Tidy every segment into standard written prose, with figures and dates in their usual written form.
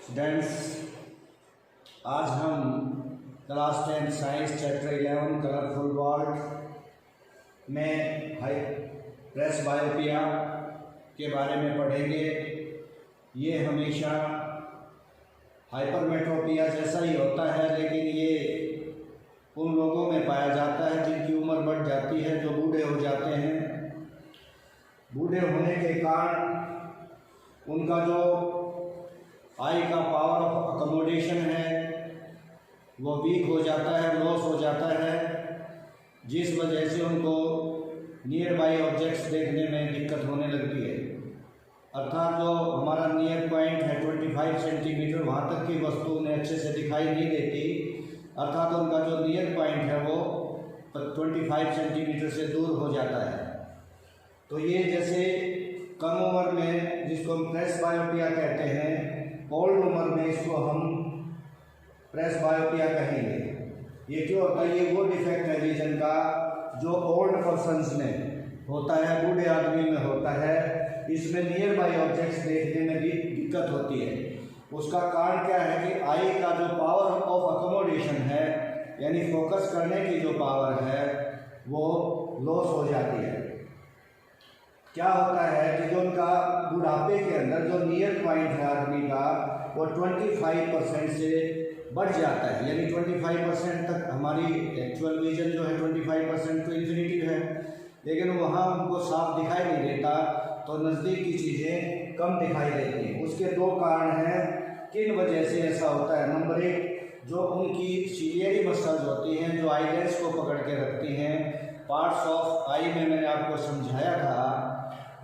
Students, आज हम class 10 science chapter 11 colourful world में प्रेस बायोपिया के बारे में पढ़ेंगे। ये हमेशा हाइपरमेट्रोपिया जैसा ही होता है, लेकिन ये उन लोगों में पाया जाता है जिनकी उम्र बढ़ जाती है, जो बूढ़े हो जाते हैं। बूढ़े होने के कारण उनका जो आई का पावर ऑफ अकोमोडेशन है वो वीक हो जाता है, लॉस हो जाता है, जिस वजह से उनको नियर बाई ऑब्जेक्ट्स देखने में दिक्कत होने लगती है। अर्थात जो हमारा नियर पॉइंट है 25 सेंटीमीटर, वहाँ तक की वस्तु उन्हें अच्छे से दिखाई नहीं देती। अर्थात उनका जो नियर पॉइंट है वो 25 सेंटीमीटर से दूर हो जाता है। तो ये जैसे कम उम्र में, जिसको हम प्रेस बायोपिया कहते हैं, ओल्ड उम्र में इसको हम प्रेस बायोपिया कहेंगे। ये क्यों होता है? ये वो डिफेक्ट है विजन का जो ओल्ड पर्सन्स में होता है, बूढ़े आदमी में होता है। इसमें नियर बाई ऑब्जेक्ट्स देखने में भी दिक्कत होती है। उसका कारण क्या है कि आई का जो पावर ऑफ अकोमोडेशन है, यानी फोकस करने की जो पावर है, वो लॉस हो जाती है। क्या होता है कि जो उनका बुढ़ापे के अंदर जो नियर पॉइंट है आदमी का, वो 25% से बढ़ जाता है। यानी 25% तक हमारी एक्चुअल विजन जो है 25% तो इन्फिनिटी है, लेकिन वहाँ उनको साफ दिखाई नहीं देता, तो नज़दीक की चीज़ें कम दिखाई देती हैं। उसके दो कारण हैं किन वजह से ऐसा होता है। नंबर एक, जो उनकी सीलियरी मसल्स होती हैं जो आई लेंस को पकड़ के रखती हैं, पार्ट्स ऑफ आई में मैंने आपको समझाया था,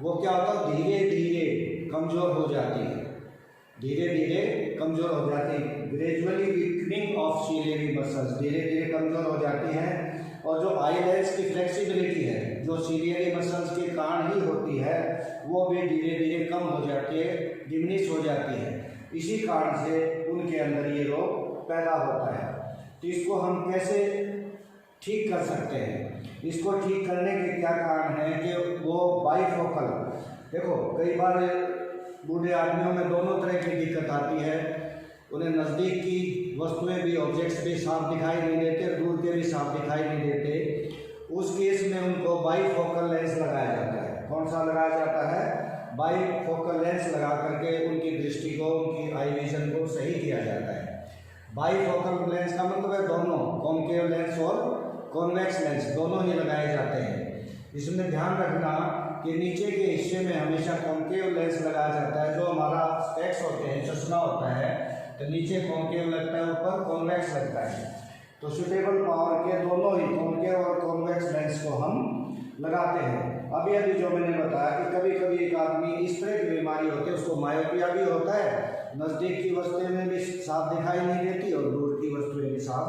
वो क्या होता है धीरे धीरे कमज़ोर हो जाती है, धीरे धीरे कमज़ोर हो जाती है। Gradually weakening of ciliary muscles, धीरे धीरे कमज़ोर हो जाती हैं। और जो आई लेंस की फ्लेक्सिबिलिटी है, जो सीलियरी मसल्स के कारण ही होती है, वो भी धीरे धीरे कम हो जाती है, डिमिनिश हो जाती है। इसी कारण से उनके अंदर ये रोग पैदा होता है। तो इसको हम कैसे ठीक कर सकते हैं? इसको ठीक करने के क्या कारण है कि वो बाईफोकल, देखो कई बार बूढ़े आदमियों में दोनों तरह की दिक्कत आती है। उन्हें नज़दीक की वस्तुएं भी, ऑब्जेक्ट्स भी साफ दिखाई नहीं देते, दूर के भी साफ दिखाई नहीं देते। उस केस में उनको बाईफोकल लेंस लगाया जाता है। कौन सा लगाया जाता है? बाईफोकल लेंस लगा करके उनकी दृष्टि को, उनकी आई विजन को सही किया जाता है। बाईफोकल लेंस का मतलब है दोनों, कॉन्केव लेंस और कॉन्वेक्स लेंस दोनों ही लगाए जाते हैं। इसमें ध्यान रखना कि नीचे के हिस्से में हमेशा कॉन्केव लेंस लगाया जाता है। जो हमारा स्पेक्स होते हैं, चश्मा होता है, तो नीचे कॉन्केव लगता है, ऊपर कॉन्वेक्स लगता है। तो सुटेबल पावर के दोनों ही कॉन्केव और कॉन्वेक्स लेंस को हम लगाते हैं। अभी जो मैंने बताया कि कभी कभी एक आदमी इस तरह की बीमारी होती है, उसको मायोपिया भी होता है, नज़दीक की वस्तुएं भी साफ दिखाई नहीं देती और दूर की वस्तुएं भी साफ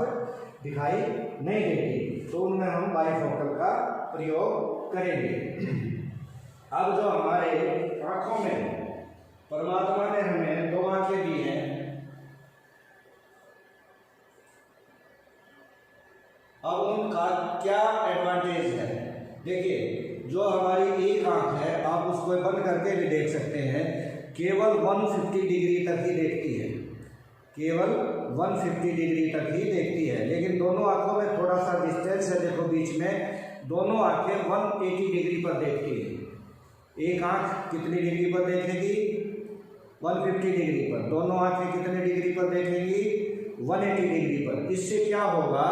दिखाई नहीं देती। तो उनमें हम बाईफोकल का प्रयोग करेंगे। अब जो हमारे आँखों में परमात्मा ने हमें दो आँखें दी हैं, अब उनका क्या एडवांटेज है? देखिए, जो हमारी एक आँख है, आप उसको बंद करके भी देख सकते हैं, केवल 150 डिग्री तक ही देखती है, केवल 150 डिग्री तक ही देखती है। लेकिन दोनों आँखों में थोड़ा सा डिस्टेंस है, देखो बीच में, दोनों आँखें 180 डिग्री पर देखती है। एक आँख कितनी डिग्री पर देखेगी? 150 डिग्री पर। दोनों आँखें कितने डिग्री पर देखेंगी? 180 डिग्री पर। इससे क्या होगा?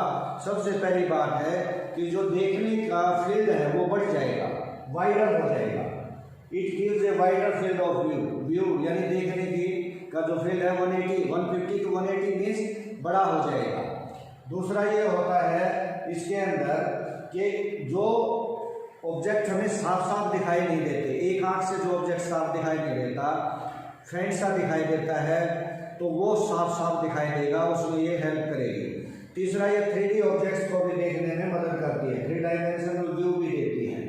सबसे पहली बात है कि जो देखने का फील्ड है वो बढ़ जाएगा, वाइडर हो जाएगा। It gives a wider field of view, यानी देखने की का जो फील्ड है 150 टू 180 मीन्स बड़ा हो जाएगा। दूसरा ये होता है इसके अंदर कि जो ऑब्जेक्ट हमें साफ साफ दिखाई नहीं देते, एक आँख से जो ऑब्जेक्ट साफ दिखाई नहीं देता, फेंट सा दिखाई देता है, तो वो साफ साफ दिखाई देगा, उसमें ये हेल्प करेगी। तीसरा, ये 3D ऑब्जेक्ट्स को भी देखने में मदद करती है, 3 डायमेंशनल व्यू भी देती है।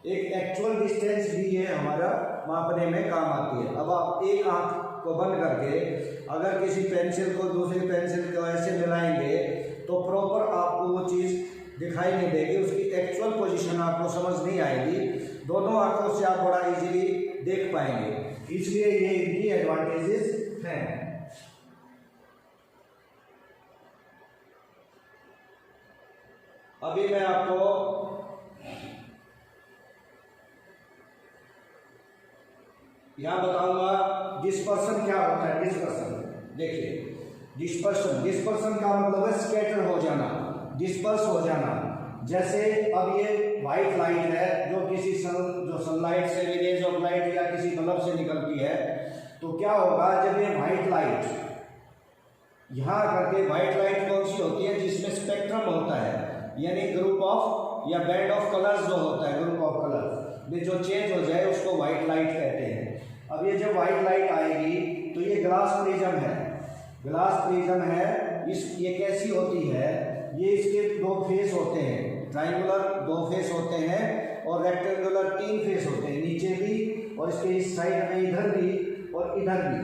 एक एक्चुअल डिस्टेंस भी ये हमारा मापने में काम आती है। अब आप एक आँख को बंद करके अगर किसी पेंसिल को दूसरी पेंसिल को ऐसे मिलाएंगे तो प्रॉपर आपको वो चीज़ दिखाई नहीं देगी, उसकी एक्चुअल पोजीशन आपको समझ नहीं आएगी। दोनों आँखों से आप बड़ा इजीली देख पाएंगे। इसलिए ये इनकी एडवांटेजेस हैं। मैं आपको यहां बताऊंगा डिस्पर्सन क्या होता है। डिस्पर्सन देखिए, डिस्पर्सन का मतलब है स्कैटर हो जाना, डिस्पर्स हो जाना। जैसे अब ये व्हाइट लाइट है जो किसी जो सनलाइट से, रेज ऑफ लाइट या किसी बल्ब से निकलती है, तो क्या होगा जब ये व्हाइट लाइट यहाँ करके, व्हाइट लाइट कौन सी होती है जिसमें स्पेक्ट्रम होता है, यानी ग्रुप ऑफ या बैंड ऑफ कलर्स जो होता है, ग्रुप ऑफ कलर्स में जो चेंज हो जाए उसको व्हाइट लाइट कहते हैं। अब ये जब व्हाइट लाइट आएगी तो ये ग्लास प्रिज्म है, ग्लास प्रिज्म है। ये कैसी होती है, ये इसके दो फेस होते हैं, ट्राइंगुलर दो फेस होते हैं और रेक्टेंगुलर 3 फेस होते हैं, नीचे भी और इसके इस साइड में इधर भी और इधर भी,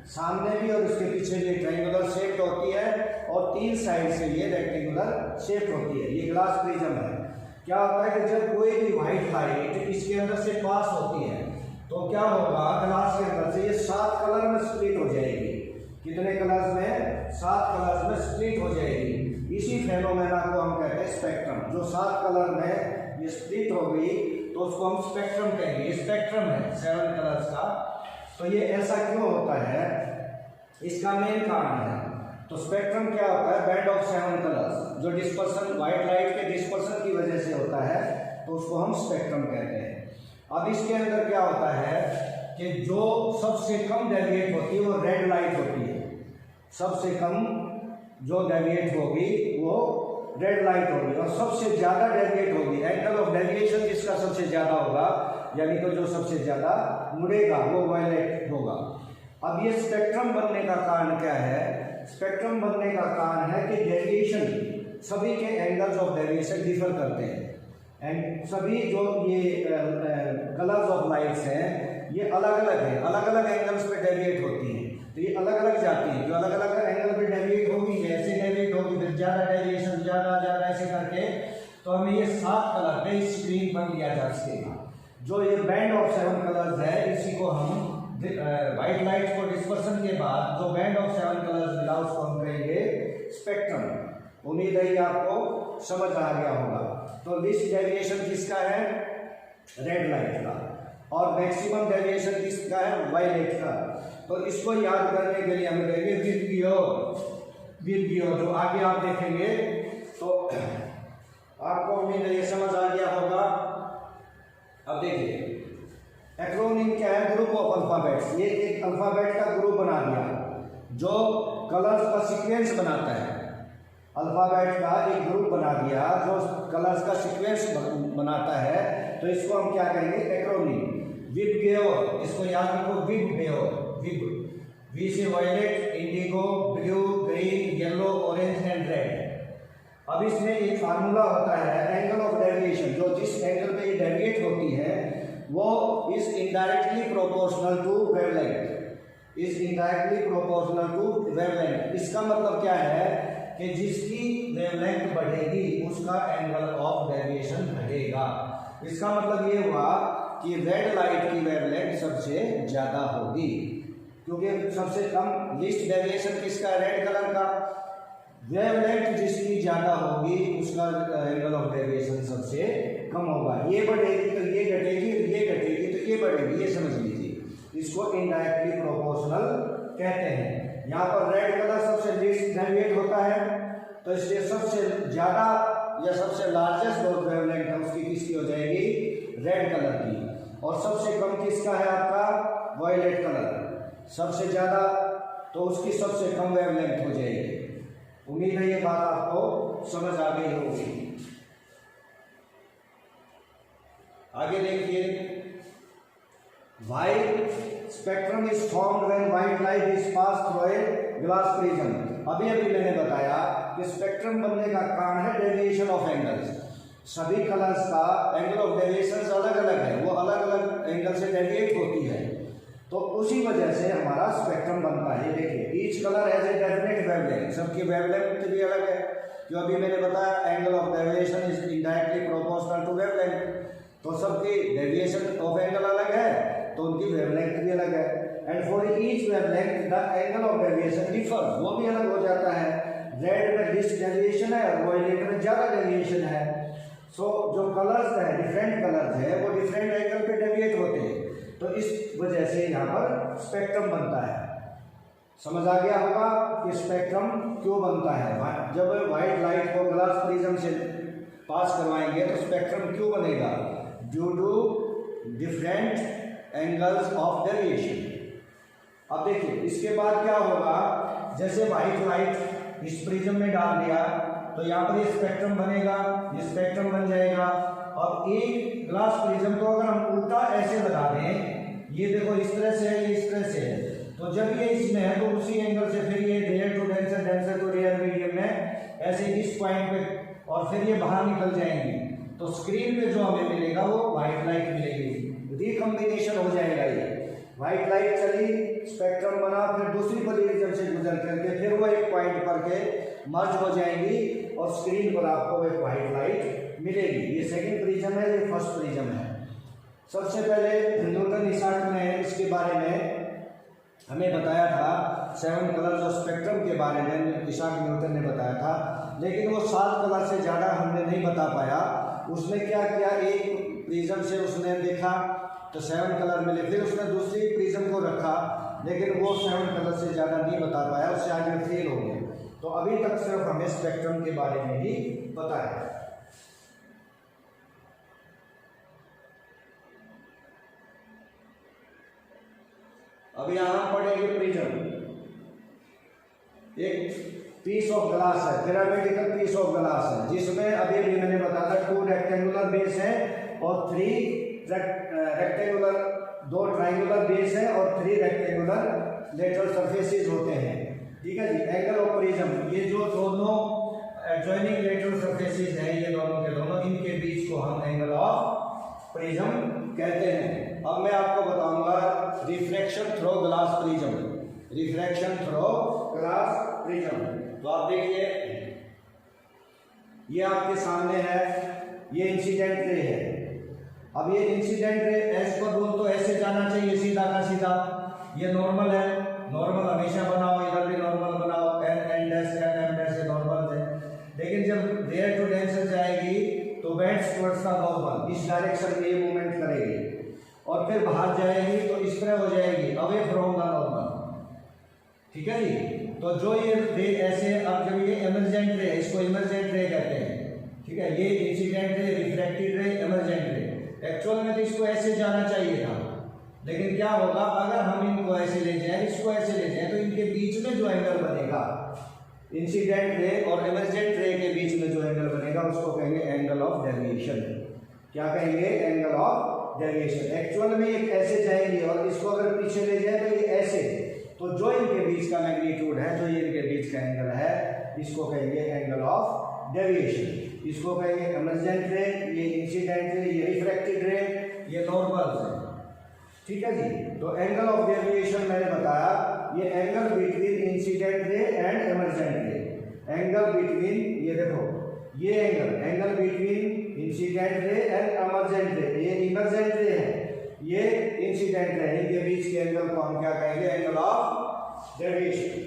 सामने भी और इसके पीछे भी ट्राइंगुलर शेप होती है और 3 साइड से ये रेक्टेंगुलर शेप होती है। ये ग्लास प्रिज्म है। क्या होता है कि जब कोई भी व्हाइट लाइट इसके अंदर से पास होती है तो क्या होगा, ग्लास के अंदर से ये 7 कलर में स्प्लिट हो जाएगी। कितने कलर्स में? 7 कलर्स में स्प्लिट हो जाएगी। इसी फेनोमेना को हम कहते हैं स्पेक्ट्रम। जो 7 कलर में ये स्प्लिट हो गई तो उसको हम स्पेक्ट्रम कहेंगे। स्पेक्ट्रम है 7 कलर्स का। तो ये ऐसा क्यों होता है, इसका मेन कारण है। तो स्पेक्ट्रम क्या होता है, बैंड ऑफ 7 कलर्स, जो डिस्पर्सन व्हाइट लाइट के डिस्पर्सन की वजह से होता है, तो उसको हम स्पेक्ट्रम कहते हैं। अब इसके अंदर क्या होता है कि जो सबसे कम डेविएट होती है वो रेड लाइट होती है। सबसे कम जो डेविएट होगी वो रेड लाइट होगी और सबसे ज्यादा डेविएट होगी, एंगल ऑफ डेविएशन जिसका सबसे ज्यादा होगा, यानी कि जो सबसे ज्यादा मुड़ेगा वो वायलेट होगा। अब ये स्पेक्ट्रम बनने का कारण क्या है? स्पेक्ट्रम बनने का कारण है कि डेविएशन, सभी के एंगल्स ऑफ डेविएशन डिफर करते हैं एंड सभी जो ये कलर्स ऑफ लाइट्स हैं ये अलग अलग है, अलग अलग एंगल्स पे डेविएट होती हैं। तो ये अलग अलग जाती है, जो अलग अलग एंगल पे डेविएट होगी, ऐसे डेविएट होगी, फिर ज़्यादा डेविएशन, ज़्यादा ऐसे करके, तो हमें ये 7 कलर पे स्क्रीन पर लिया जा सकेगा। जो ये बैंड ऑफ 7 कलर्स है, इसी को हम व्हाइट लाइट को डिस्पर्सन के बाद जो बैंड ऑफ 7 कलर्स मिला उसको हम कहेंगे स्पेक्ट्रम। उम्मीद है आपको समझ आ गया होगा। तो लीस्ट डेविएशन किसका है? रेड लाइट का। और मैक्सिमम डेविएशन किसका है? वायलेट का। तो इसको याद करने के लिए हम कहेंगे विबगियो, जो आगे आप देखेंगे तो आपको उम्मीद है ये समझ आ गया होगा। अब देखिए एक्रोनिम क्या है? Group of alphabets. ये एक अल्फाबेट का ग्रुप बना दिया जो कलर्स का सीक्वेंस बनाता है। अल्फाबेट का एक ग्रुप बना दिया जो कलर्स का सीक्वेंस बनाता है, तो इसको हम क्या कहेंगे? एक्रोनिम। विबगियो, इसको याद रखो, विबगियो। वी से violet, indigo, blue, green, yellow, orange and red. अब इसमें एक फार्मूला होता है एंगल ऑफ डेविएशन, जो जिस एंगल पे ये डेविएट होती है वो is indirectly proportional to wavelength. Is indirectly proportional to wavelength. इसका मतलब क्या है कि जिसकी वेवलेंथ बढ़ेगी उसका एंगल ऑफ डेविएशन बढ़ेगा। इसका मतलब ये हुआ कि रेड लाइट की वेवलेंथ सबसे ज्यादा होगी, क्योंकि सबसे कम लीस्ट डेविएशन किसका? रेड कलर का। वेवलेंथ जिसकी ज्यादा होगी उसका एंगल ऑफ डेविएशन सबसे कम होगा। ये बढ़ेगी तो ये घटेगी, ये घटेगी तो ये बढ़ेगी, ये समझ लीजिए। इसको इनडायरेक्टली प्रोपोर्शनल कहते हैं। यहाँ पर रेड कलर सबसे लीस्ट डेविएट होता है, तो इसलिए सबसे ज्यादा या सबसे लार्जेस्ट जो वेवलेंथ है उसकी किसकी हो जाएगी? रेड कलर की। और सबसे कम किसका है आपका? Violet colour. सबसे ज्यादा तो उसकी सबसे कम वेवलेंथ हो जाएगी। उम्मीद है ये बात आपको समझ आ गई होगी। आगे देखिए, white spectrum is formed when white light is pass through a glass prism. अभी मैंने बताया कि स्पेक्ट्रम बनने का कारण है डेविएशन ऑफ एंगल्स। सभी कलर्स का एंगल ऑफ डेविएशन अलग अलग है, वो अलग अलग एंगल से डेविएट होती है, तो उसी वजह से हमारा स्पेक्ट्रम बनता है। देखिए each colour has a definite wavelength, सबकी वेवलेंथ भी अलग है। जो अभी मैंने बताया angle of deviation is indirectly proportional to wavelength, तो सबकी डेविएशन ऑफ एंगल अलग है तो उनकी वेवलेंथ भी अलग है। And for each wavelength the angle of deviation differ, वो भी अलग हो जाता है। रेड में लीस्ट डेविएशन है और वायलेट में ज्यादा डेविएशन है। सो जो कलर्स है, डिफरेंट कलर्स है, वो डिफरेंट एंगल पे डेविएट होते हैं, तो इस वजह से यहाँ पर स्पेक्ट्रम बनता है। समझ आ गया होगा कि स्पेक्ट्रम क्यों बनता है। जब व्हाइट लाइट को ग्लास प्रिज्म से पास करवाएंगे तो स्पेक्ट्रम क्यों बनेगा? Due to different angles of deviation. अब देखिए इसके बाद क्या होगा, जैसे व्हाइट लाइट इस प्रिज्म में डाल दिया तो यहाँ पर ये स्पेक्ट्रम बनेगा, ये स्पेक्ट्रम बन जाएगा। और एक ग्लास प्रिज्म को अगर हम उल्टा ऐसे लगा दें, ये देखो इस तरह से है, ये इस तरह से है, तो जब ये इसमें है तो उसी एंगल से फिर ये rare to denser, denser to rare medium में ऐसे इस पॉइंट पे, और फिर ये बाहर निकल जाएंगे। तो स्क्रीन पे जो हमें मिलेगा वो व्हाइट लाइट मिलेगी, रिकॉम्बिनेशन हो जाएगा। ये व्हाइट लाइट चली, स्पेक्ट्रम बना, फिर दूसरी प्रिज्म से गुजर करके फिर वो एक पॉइंट पर के मर्ज हो जाएंगी और स्क्रीन पर आपको एक व्हाइट लाइट मिलेगी। ये सेकंड प्रिज्म है, ये फर्स्ट प्रिज्म है। सबसे पहले न्यूटन इसाक ने इसके बारे में हमें बताया था, 7 कलर्स ऑफ स्पेक्ट्रम के बारे में इसाक न्यूटन ने बताया था, लेकिन वो 7 कलर से ज़्यादा हमने नहीं बता पाया। उसने क्या किया, एक प्रिज्म से उसने देखा तो 7 कलर मिले, फिर उसने दूसरी प्रिज्म को रखा, लेकिन वो 7 कलर से ज़्यादा नहीं बता पाया, उससे आगे फेल हो गया। तो अभी तक सिर्फ हमें स्पेक्ट्रम के बारे में ही पता है। अब यहाँ पढ़ेंगे प्रिज्म, एक पीस ऑफ ग्लास है, पिरामिडिकल पीस ऑफ ग्लास है, जिसमें अभी भी मैंने बताया था 2 रेक्टेंगुलर बेस है और 3 रेक्टेंगुलर, 2 ट्राइंगुलर बेस है और 3 रेक्टेंगुलर लेटरल सरफेसेस होते हैं। ठीक है जी। एंगल ऑफ प्रिज्म, ये जो दोनों एडजॉइनिंग लेटरल सरफेसेस हैं, ये दोनों के दोनों, इनके बीच को हम एंगल ऑफ प्रिज्म कहते हैं। अब मैं आपको बताऊंगा refraction through glass prism, refraction through glass prism. तो आप देखिए ये आपके सामने है, ये इंसिडेंट रे है। अब ये इंसिडेंट रे एस पर रूल तो ऐसे जाना चाहिए, सीधा का सीधा। ये नॉर्मल है, नॉर्मल हमेशा बनाओ, इधर भी नॉर्मल बनाओ, N dash N M dash normal है। लेकिन जब रेयर टू डेंसर जाएगी तो बेंड्स टुवर्ड्स द नॉर्मल, इस डायरेक्शन में ये मूवमेंट करेगी, और फिर बाहर जाएगी तो इस तरह हो जाएगी, अवे फ्रॉम द नॉर्मल। ठीक है जी। तो जो ये रे ऐसे, अब जब ये इमर्जेंट रे, इसको इमर्जेंट रे कहते हैं। ठीक है, ये इंसिडेंट रे, रिफ्रैक्टेड रे, इमर्जेंट रे। एक्चुअल में तो इसको ऐसे जाना चाहिए था, लेकिन क्या होगा, अगर हम इनको ऐसे ले जाएं, इसको ऐसे ले जाएं, तो इनके बीच में जो एंगल बनेगा, इंसिडेंट रे और इमर्जेंट रे के बीच में जो एंगल बनेगा, उसको कहेंगे एंगल ऑफ डेविएशन। क्या कहेंगे? Angle of deviation. एक्चुअल में एक ऐसे जाएंगे और इसको अगर पीछे ले जाए तो ये ऐसे, तो जो इनके बीच का मैग्नीट्यूड है, जो ये इनके बीच का एंगल है, इसको कहेंगे एंगल ऑफ डेविएशन। इसको कहेंगे इमर्जेंट रे, ये इंसिडेंट रे, ये रिफ्रैक्टेड रे, ये नॉर्मल रे। ठीक है जी। तो एंगल ऑफ डेविएशन मैंने बताया, ये angle between incident ray and emergent रे। एंगल बिटवीन, ये देखो ये angle between incident ray and emergent रे, ये इमर्जेंट रे है, ये इंसिडेंट रे, इनके बीच के एंगल को हम क्या कहेंगे? Angle of deviation.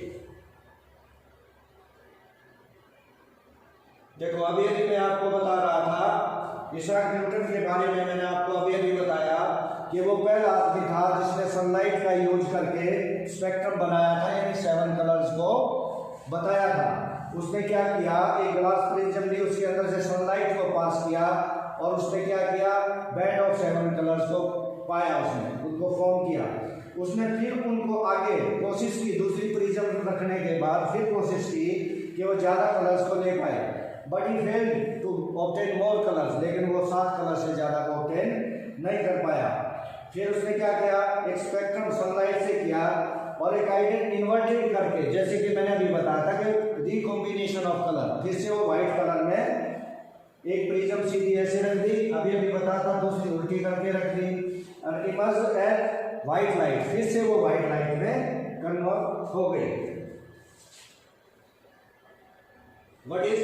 देखो अभी मैं आपको बता रहा था, इसाक न्यूटन के बारे में मैंने आपको अभी बताया कि वो पहला आदमी था जिसने सनलाइट का यूज करके स्पेक्ट्रम बनाया था, यानी 7 कलर्स को बताया था। उसने क्या किया, एक ग्लास प्रिज्म ली, उसके अंदर से सनलाइट को पास किया और उसने क्या किया, बैंड ऑफ 7 कलर्स को पाया, उसने उनको फॉर्म किया। उसने फिर उनको आगे कोशिश की, दूसरी प्रिज्म रखने के बाद फिर कोशिश की कि वो ज़्यादा कलर्स को ले पाए, but he failed to obtain more colours, लेकिन वो 7 कलर से ज़्यादा को ऑब्टेन नहीं कर पाया। फिर उसने क्या किया, एक स्पेक्ट्रम सनलाइट से किया और एक आइडेंट इन्वर्टेड करके, जैसे कि मैंने अभी बताया था कि रिकॉम्बिनेशन ऑफ कलर, फिर से वो व्हाइट कलर में एक प्रिज्म सीधी ऐसे रख दी, अभी बताया था, दूसरी उल्टी करके रख दी, और इमर्ज एट व्हाइट लाइट, फिर से वो व्हाइट लाइट में कन्वर्ट हो गई। What is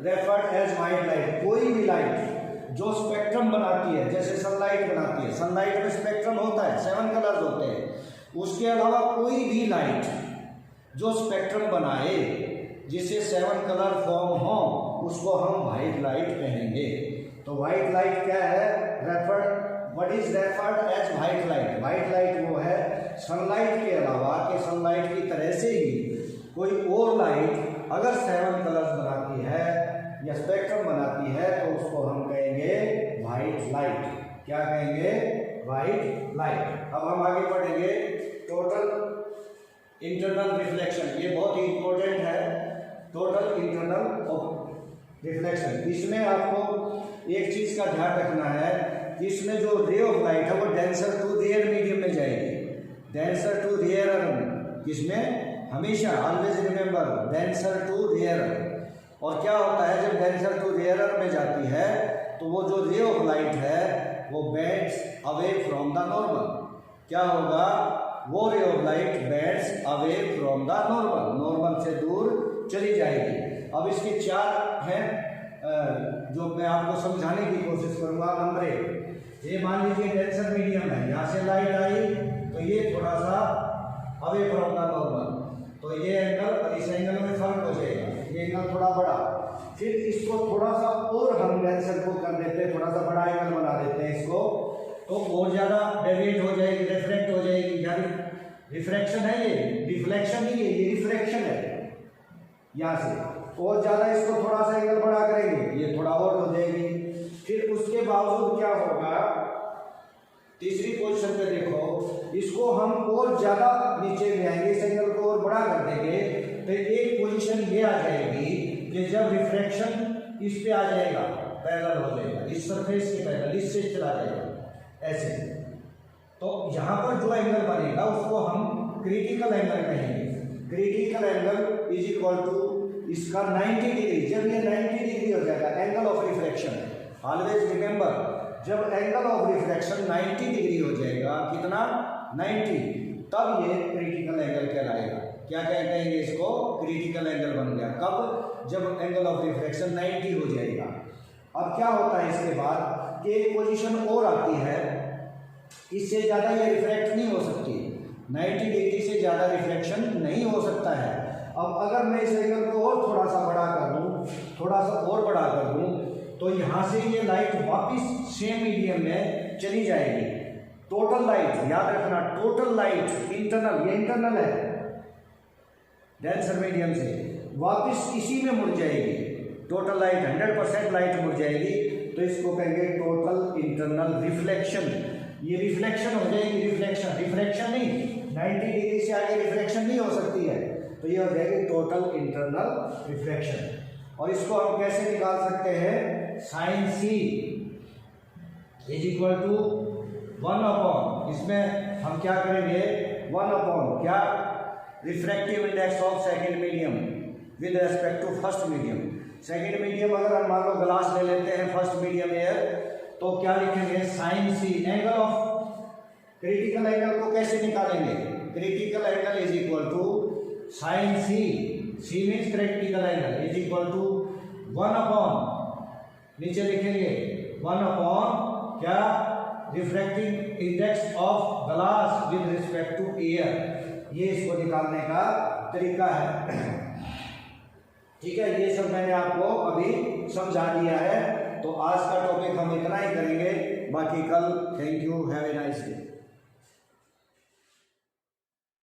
referred as white light? कोई भी लाइट जो स्पेक्ट्रम बनाती है, जैसे सनलाइट बनाती है, सनलाइट में स्पेक्ट्रम होता है, 7 कलर्स होते हैं, उसके अलावा कोई भी लाइट जो स्पेक्ट्रम बनाए जिससे 7 कलर फॉर्म हो, उसको हम व्हाइट लाइट कहेंगे। तो व्हाइट लाइट क्या है, referred, what is referred as white light. White light वो है सनलाइट के अलावा, कि सनलाइट की तरह से ही कोई और लाइट अगर 7 कलर्स बनाती है या स्पेक्ट्रम बनाती है तो उसको हम कहेंगे व्हाइट लाइट। क्या कहेंगे, व्हाइट लाइट। अब हम आगे पढ़ेंगे टोटल इंटरनल रिफ्लेक्शन। ये बहुत ही इंपॉर्टेंट है, टोटल इंटरनल रिफ्लेक्शन। इसमें आपको एक चीज का ध्यान रखना है, इसमें जो रे ऑफ लाइट है वो डेंसर टू रेयर मीडियम में जाएगी, डेंसर टू रेयर। किसमें, हमेशा always remember denser to rare. और क्या होता है जब डेंसर टू रेयर में जाती है तो वो जो रे ऑफ लाइट है वो bends away from the normal. क्या होगा, वो ray of light bends away from the normal, normal से दूर चली जाएगी। अब इसके 4 हैं जो मैं आपको समझाने की कोशिश करूंगा। नंबर 1, ये मान लीजिए डेंसर मीडियम है, यहाँ से लाइट आई तो ये थोड़ा सा अवे फ्रॉम द नॉर्मल, तो ये एंगल और इस एंगल में फर्क हो जाएगा, ये एंगल थोड़ा बड़ा। फिर इसको थोड़ा सा और हम डेंसर को कर देते हैं, थोड़ा सा बड़ा एंगल बना देते हैं इसको, तो और ज़्यादा डेविएट हो जाएगी, रिफ्लेक्ट हो जाएगी। यानी रिफ्रैक्शन है, ये रिफ्लेक्शन नहीं है, ये रिफ्रैक्शन है। यहाँ से और ज़्यादा इसको थोड़ा सा एंगल बड़ा करेंगे, ये थोड़ा और हो जाएगी। फिर उसके बावजूद क्या होगा, तीसरी पोजीशन पे देखो, इसको हम और ज़्यादा नीचे ले आएंगे, इस एंगल को और बड़ा कर देंगे, तो एक पोजीशन ये आ जाएगी कि जब रिफ्रैक्शन इस पे आ जाएगा, पैरेलल हो जाएगा, इस सरफेस के पैरेलल, इससे चला जाएगा ऐसे। तो यहाँ पर जो एंगल बनेगा उसको हम क्रिटिकल एंगल कहेंगे। Critical angle is equal to इसका 90 डिग्री। जब ये 90 डिग्री हो जाएगा, angle of refraction, always remember, जब एंगल ऑफ रिफ्रैक्शन 90 डिग्री हो जाएगा, कितना, 90, तब ये क्रिटिकल एंगल कहलाएगा। क्या कहेंगे इसको, क्रिटिकल एंगल बन गया। कब, जब एंगल ऑफ रिफ्रैक्शन 90 हो जाएगा। अब क्या होता है इसके बाद कि एक पोजीशन और आती है, इससे ज़्यादा ये रिफ्रैक्ट नहीं हो सकती, 90 डिग्री से ज़्यादा रिफ्रैक्शन नहीं हो सकता है। अब अगर मैं इस एंगल को और थोड़ा सा बड़ा कर दूँ, थोड़ा सा और बड़ा कर दूँ, तो यहाँ से ये लाइट वापस सेम मीडियम में चली जाएगी। टोटल लाइट, याद रखना, टोटल लाइट इंटरनल, ये इंटरनल है, डेंसर मीडियम से वापस इसी में मुड़ जाएगी। टोटल लाइट 100% लाइट मुड़ जाएगी, तो इसको कहेंगे टोटल इंटरनल रिफ्लेक्शन। ये रिफ्लेक्शन हो जाएगी, रिफ्लेक्शन, रिफ्रैक्शन नहीं, 90 डिग्री से आगे रिफ्लेक्शन नहीं हो सकती है, तो ये हो जाएगी टोटल इंटरनल रिफ्लेक्शन। और इसको हम कैसे निकाल सकते हैं, sine C is equal to 1/, इसमें हम क्या करेंगे, 1/, क्या, refractive index of second medium with respect to first medium. Second medium अगर हम मान लो ग्लास ले लेते हैं, फर्स्ट मीडियम एयर, तो क्या लिखेंगे, sine C. Angle of critical angle को कैसे निकालेंगे, critical angle is equal to sine C, C means critical angle, is equal to 1/, नीचे लिखेंगे 1/, क्या, refractive index of glass with respect to air. ये इसको निकालने का तरीका है। ठीक है, ये सब मैंने आपको अभी समझा दिया है। तो आज का टॉपिक हम इतना ही करेंगे, बाकी कल। Thank you, have a nice day.